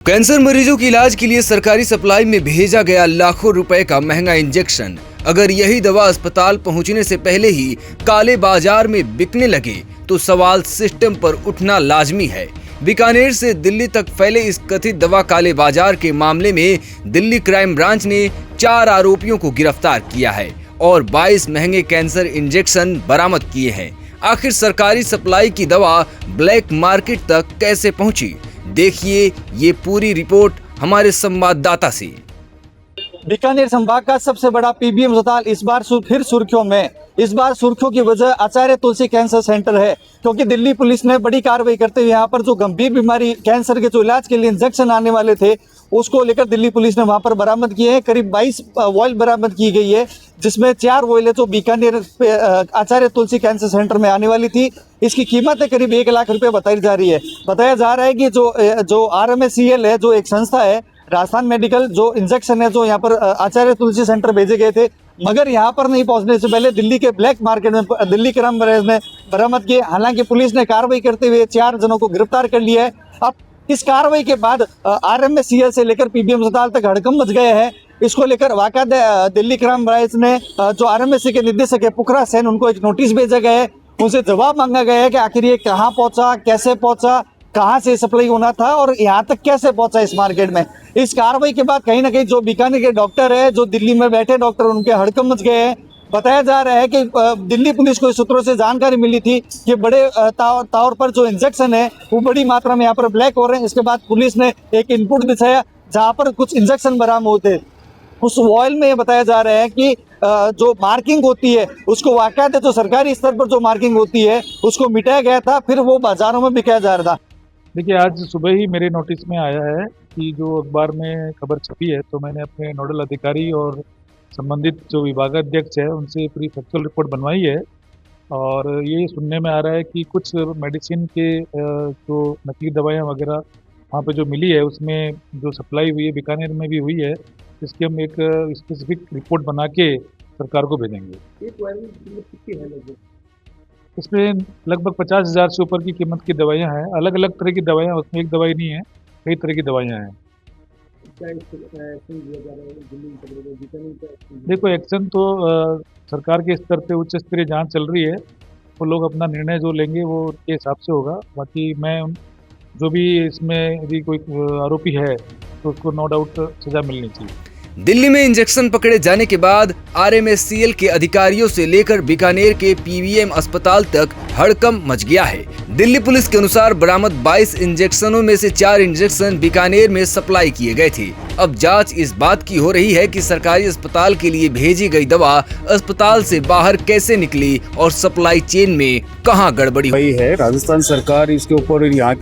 Cancer मरीजों के इलाज के लिए सरकारी सप्लाई में भेजा गया लाखों रुपए का महंगा इंजेक्शन। अगर यही दवा अस्पताल पहुंचने से पहले ही काले बाजार में बिकने लगे तो सवाल सिस्टम पर उठना लाजमी है। बीकानेर से दिल्ली तक फैले इस कथित दवा काले बाजार के मामले में दिल्ली क्राइम ब्रांच ने 4 आरोपियों को गिरफ्तार किया है और 22 महंगे कैंसर इंजेक्शन बरामद किए हैं। आखिर सरकारी सप्लाई की दवा ब्लैक मार्केट तक कैसे पहुंची, देखिए ये पूरी रिपोर्ट हमारे संवाददाता से। बीकानेर संभाग का सबसे बड़ा पीबीएम अस्पताल इस बार फिर सुर्खियों में। इस बार सुर्खियों की वजह आचार्य तुलसी कैंसर सेंटर है, क्योंकि दिल्ली पुलिस ने बड़ी कार्रवाई करते हुए यहाँ पर जो गंभीर बीमारी कैंसर के जो इलाज के लिए इंजेक्शन आने वाले थे उसको लेकर दिल्ली पुलिस ने वहाँ पर बरामद किए हैं। करीब 22 वॉयल बरामद की गई है, जिसमें 4 वॉयलें जो बीकानेर आचार्य तुलसी कैंसर सेंटर में आने वाली थी। इसकी कीमत है करीब 1 लाख रुपए बताई जा रही है। बताया जा रहा है कि जो RMSCL है, जो एक संस्था है राजस्थान मेडिकल, जो इंजेक्शन है जो यहाँ पर आचार्य तुलसी सेंटर भेजे गए थे, मगर यहाँ पर नहीं पहुँचने से पहले दिल्ली के ब्लैक मार्केट में दिल्ली क्राइम ब्रांच ने बरामद किए। हालांकि पुलिस ने कार्रवाई करते हुए 4 जनों को गिरफ्तार कर लिया है। अब इस कार्रवाई के बाद RMSCL से लेकर पीबीएम अस्पताल तक हड़कंप मच गए हैं। इसको लेकर वाकायदा दिल्ली क्राइम ब्रांच ने जो RMSC के निदेशक है पुखराज सेन, उनको एक नोटिस भेजा गया है। उनसे जवाब मांगा गया है कि आखिर ये कहाँ पहुंचा, कैसे पहुंचा, कहाँ से सप्लाई होना था और यहाँ तक कैसे पहुंचा इस मार्केट में। इस कार्रवाई के बाद कहीं ना कहीं जो बीकानेर के डॉक्टर है, जो दिल्ली में बैठे डॉक्टर, उनके हड़कंप मच गए हैं। बताया जा रहा है कि दिल्ली पुलिस को इस सूत्रों से जानकारी मिली थी कि बड़े तौर पर जो इंजेक्शन है वो बड़ी मात्रा में यहाँ पर ब्लैक हो रहे हैं। इसके बाद पुलिस ने एक इनपुट दिखाया जहाँ पर कुछ इंजेक्शन बरामद होते। उस वॉयल में ये बताया जा रहा है कि जो मार्किंग होती है उसको वाकई जो सरकारी स्तर पर जो मार्किंग होती है उसको मिटाया गया था, फिर वो बाजारों में बिकाया जा रहा था। देखिए, आज सुबह ही मेरे नोटिस में आया है कि जो अखबार में खबर छपी है, तो मैंने अपने नोडल अधिकारी और संबंधित जो विभागाध्यक्ष है उनसे पूरी फैक्चुअल रिपोर्ट बनवाई है। और ये सुनने में आ रहा है कि कुछ मेडिसिन के जो नकली दवाइयाँ वगैरह वहाँ पे जो मिली है उसमें जो सप्लाई हुई है बीकानेर में भी हुई है, इसकी हम एक स्पेसिफिक रिपोर्ट बना के सरकार को भेजेंगे। इसमें लगभग 50,000 से ऊपर की कीमत की दवाइयाँ हैं। अलग अलग तरह की दवाइयाँ, उसमें एक दवाई नहीं है, कई तरह की दवाइयाँ हैं। देखो, एक्शन तो सरकार के स्तर पे उच्च स्तरीय जांच चल रही है। वो लोग अपना निर्णय जो लेंगे वो के हिसाब से होगा। बाकी मैं जो भी इसमें यदि कोई आरोपी है तो उसको नो डाउट सजा मिलनी चाहिए। दिल्ली में इंजेक्शन पकड़े जाने के बाद RMSCL के अधिकारियों से लेकर बीकानेर के पीबीएम अस्पताल तक हड़कंप मच गया है। दिल्ली पुलिस के अनुसार बरामद 22 इंजेक्शनों में से 4 इंजेक्शन बीकानेर में सप्लाई किए गए थे। अब जांच इस बात की हो रही है कि सरकारी अस्पताल के लिए भेजी गई दवा अस्पताल से बाहर कैसे निकली और सप्लाई चेन में कहां गड़बड़ी हुई है। राजस्थान सरकार इसके ऊपर, यहाँ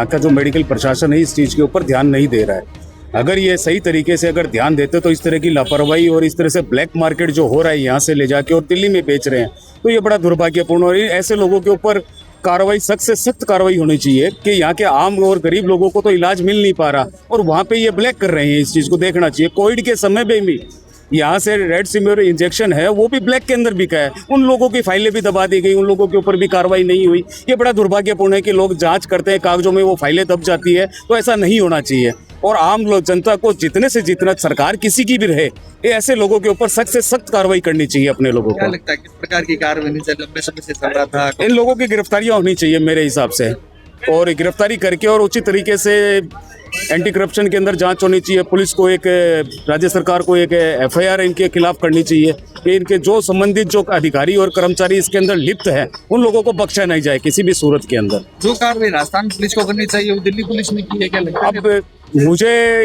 का जो मेडिकल प्रशासन है इस चीज के ऊपर ध्यान नहीं दे रहा है। अगर ये सही तरीके से अगर ध्यान देते तो इस तरह की लापरवाही और इस तरह से ब्लैक मार्केट जो हो रहा है यहाँ से ले जाके और दिल्ली में बेच रहे हैं, तो ये बड़ा दुर्भाग्यपूर्ण। और ऐसे लोगों के ऊपर कार्रवाई, सख्त से सख्त कार्रवाई होनी चाहिए कि यहाँ के आम और गरीब लोगों को तो इलाज मिल नहीं पा रहा और वहाँ पे ये ब्लैक कर रहे हैं। इस चीज़ को देखना चाहिए। कोविड के समय में भी यहाँ से रेमडेसिविर इंजेक्शन है वो भी ब्लैक के अंदर बिका है। उन लोगों की फाइलें भी दबा दी गई, उन लोगों के ऊपर भी कार्रवाई नहीं हुई। ये बड़ा दुर्भाग्यपूर्ण है कि लोग जांच करते हैं, कागजों में वो फाइलें दब जाती है, तो ऐसा नहीं होना चाहिए। और आम लोग, जनता को जितने से जितना, सरकार किसी की भी रहे, ये ऐसे लोगों के ऊपर सख्त से सख्त कार्रवाई करनी चाहिए अपने लोगों को। क्या लगता है किस प्रकार की कार्रवाई लंबे समय से चल रहा था? इन लोगों की गिरफ्तारियां होनी चाहिए मेरे हिसाब से, और गिरफ्तारी करके और उचित तरीके से एंटी करप्शन के अंदर जांच होनी चाहिए। पुलिस को एक, राज्य सरकार को एक FIR इनके खिलाफ करनी चाहिए कि इनके जो संबंधित जो अधिकारी और कर्मचारी इसके अंदर लिप्त है उन लोगों को बख्शा नहीं जाए किसी भी सूरत के अंदर। जो कार्रवाई राजस्थान पुलिस को करनी चाहिए वो दिल्ली पुलिस ने की है, क्या लगता है? अब मुझे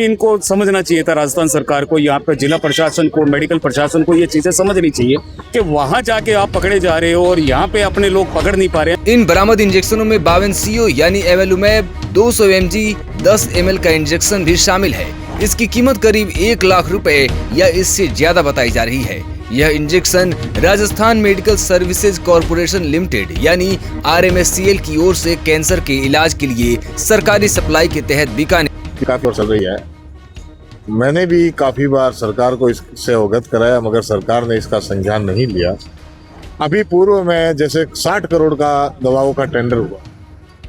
इनको समझना चाहिए था, राजस्थान सरकार को, यहाँ पे जिला प्रशासन को, मेडिकल प्रशासन को ये चीजें समझनी चाहिए कि वहाँ जाके आप पकड़े जा रहे हो और यहाँ पे अपने लोग पकड़ नहीं पा रहे। इन बरामद इंजेक्शनों में 52 CO यानी एवेलुमैब 200 mg 10 ml का इंजेक्शन भी शामिल है। इसकी कीमत करीब 1 लाख रुपए या इससे ज्यादा बताई जा रही है। यह injection Rajasthan medical services corporation limited यानी RMSCL की ओर से कैंसर के इलाज के लिए सरकारी सप्लाई के तहत बीकानेर काफी चल रही है। मैंने भी काफी बार सरकार को इससे अवगत कराया, मगर सरकार ने इसका संज्ञान नहीं लिया। अभी पूर्व में जैसे 60 करोड़ का दवाओं का टेंडर हुआ,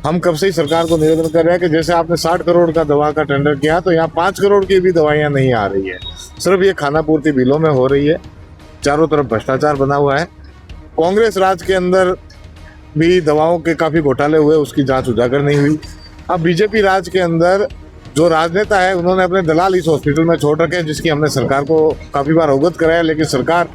हम कब से ही सरकार को निवेदन कर रहे हैं कि जैसे आपने 60 करोड़ का दवा का टेंडर किया तो यहाँ 5 करोड़ की भी दवाइयाँ नहीं आ रही है, सिर्फ ये खाना पूर्ति बिलों में हो रही है। चारों तरफ भ्रष्टाचार बना हुआ है। कांग्रेस राज के अंदर भी दवाओं के काफ़ी घोटाले हुए, उसकी जांच उजागर नहीं हुई। अब बीजेपी राज के अंदर जो राजनेता है उन्होंने अपने दलाल इस हॉस्पिटल में छोड़ रखे हैं, जिसकी हमने सरकार को काफ़ी बार अवगत कराया, लेकिन सरकार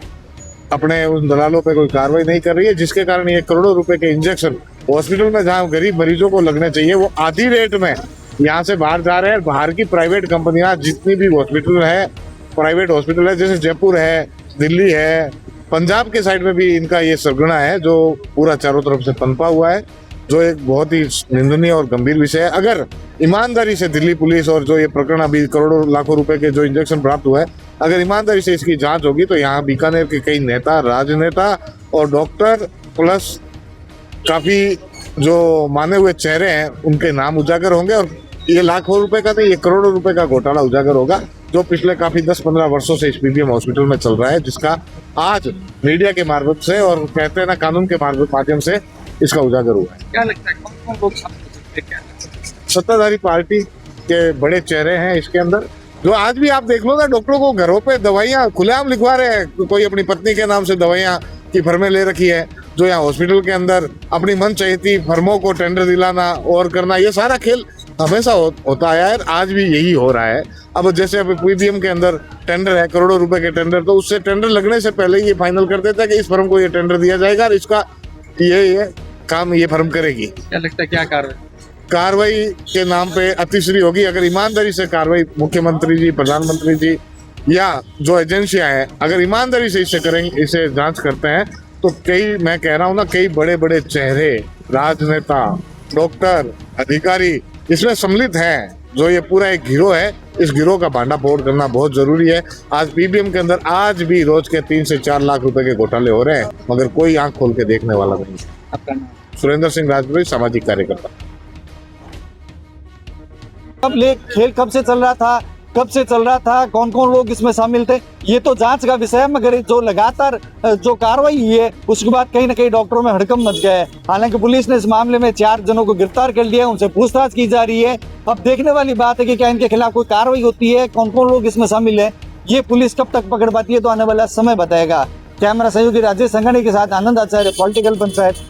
अपने उन दलालों पे कोई कार्रवाई नहीं कर रही है, जिसके कारण ये करोड़ों रुपए के इंजेक्शन हॉस्पिटल में जहां गरीब मरीजों को लगने चाहिए वो आधी रेट में यहाँ से बाहर जा रहे हैं। बाहर की प्राइवेट कंपनियां जितनी भी हॉस्पिटल है, प्राइवेट हॉस्पिटल है, जैसे जयपुर है, दिल्ली है, पंजाब के साइड में भी इनका ये सरगना है जो पूरा चारों तरफ से पनपा हुआ है, जो एक बहुत ही निंदनीय और गंभीर विषय है। अगर ईमानदारी से दिल्ली पुलिस और जो ये प्रकरण अभी करोड़ों लाखों रुपए के जो इंजेक्शन प्राप्त हुआ है, अगर ईमानदारी से इसकी जांच होगी तो यहाँ बीकानेर के कई नेता, राजनेता और डॉक्टर प्लस काफी जो माने हुए चेहरे हैं उनके नाम उजागर होंगे और ये लाखों रुपए का नहीं, ये करोड़ों रुपए का घोटाला उजागर होगा, जो पिछले काफी 10-15 वर्षों से इस पीबीएम हॉस्पिटल में चल रहा है, जिसका आज मीडिया के मार्फत से और कहते हैं ना कानून के माध्यम से इसका उजागर हुआ है। क्या लगता है कौन कौन लोग शामिल हो सकते हैं? क्या सत्ताधारी पार्टी के बड़े चेहरे हैं इसके अंदर, जो आज भी आप देख लो ना, डॉक्टरों को घरों पे दवाइयाँ खुलेआम लिखवा रहे हैं। कोई अपनी पत्नी के नाम से दवाइयाँ की फर्में ले रखी है, जो यहाँ हॉस्पिटल के अंदर अपनी मन चाहती फर्मों को टेंडर दिलाना और करना, ये सारा खेल हमेशा होता आया है, आज भी यही हो रहा है। अब जैसे अब पीबीएम के अंदर टेंडर है, करोड़ों रुपए के टेंडर, तो उससे टेंडर लगने से पहले ये फाइनल कर देता है कि इस फर्म को ये टेंडर दिया जाएगा और इसका ये काम ये फर्म करेगी। क्या लगता है क्या कार्रवाई के नाम पे अतिश्री होगी। अगर ईमानदारी से कार्रवाई मुख्यमंत्री जी, प्रधानमंत्री जी या जो एजेंसियां हैं अगर ईमानदारी से इसे करेंगे, इसे जांच करते हैं, तो कई, मैं कह रहा हूँ ना, कई बड़े बड़े चेहरे, राजनेता, डॉक्टर, अधिकारी इसमें सम्मिलित हैं, जो ये पूरा एक गिरोह है। इस गिरोह का भांडाफोड़ करना बहुत जरूरी है। आज पीबीएम के अंदर आज भी रोज के 3 से 4 लाख रुपए के घोटाले हो रहे हैं, मगर कोई आंख खोल के देखने वाला नहीं है। आपका नाम? सुरेंद्र सिंह राजपुरी, सामाजिक कार्यकर्ता। खेल कब से चल रहा था, कौन कौन लोग इसमें शामिल थे, ये तो जांच का विषय है, मगर जो लगातार जो कार्रवाई हुई है उसके बाद कहीं ना कहीं डॉक्टरों में हड़कंप मच गया है। हालांकि पुलिस ने इस मामले में 4 जनों को गिरफ्तार कर लिया है, उनसे पूछताछ की जा रही है। अब देखने वाली बात है कि क्या इनके खिलाफ कोई कार्रवाई होती है, कौन कौन लोग इसमें शामिल है, ये पुलिस कब तक पकड़ पाती है तो आने वाला समय बताएगा। कैमरा सहयोगी राजेश संघानी के साथ आनंद आचार्य, पॉलिटिकल पंचायत।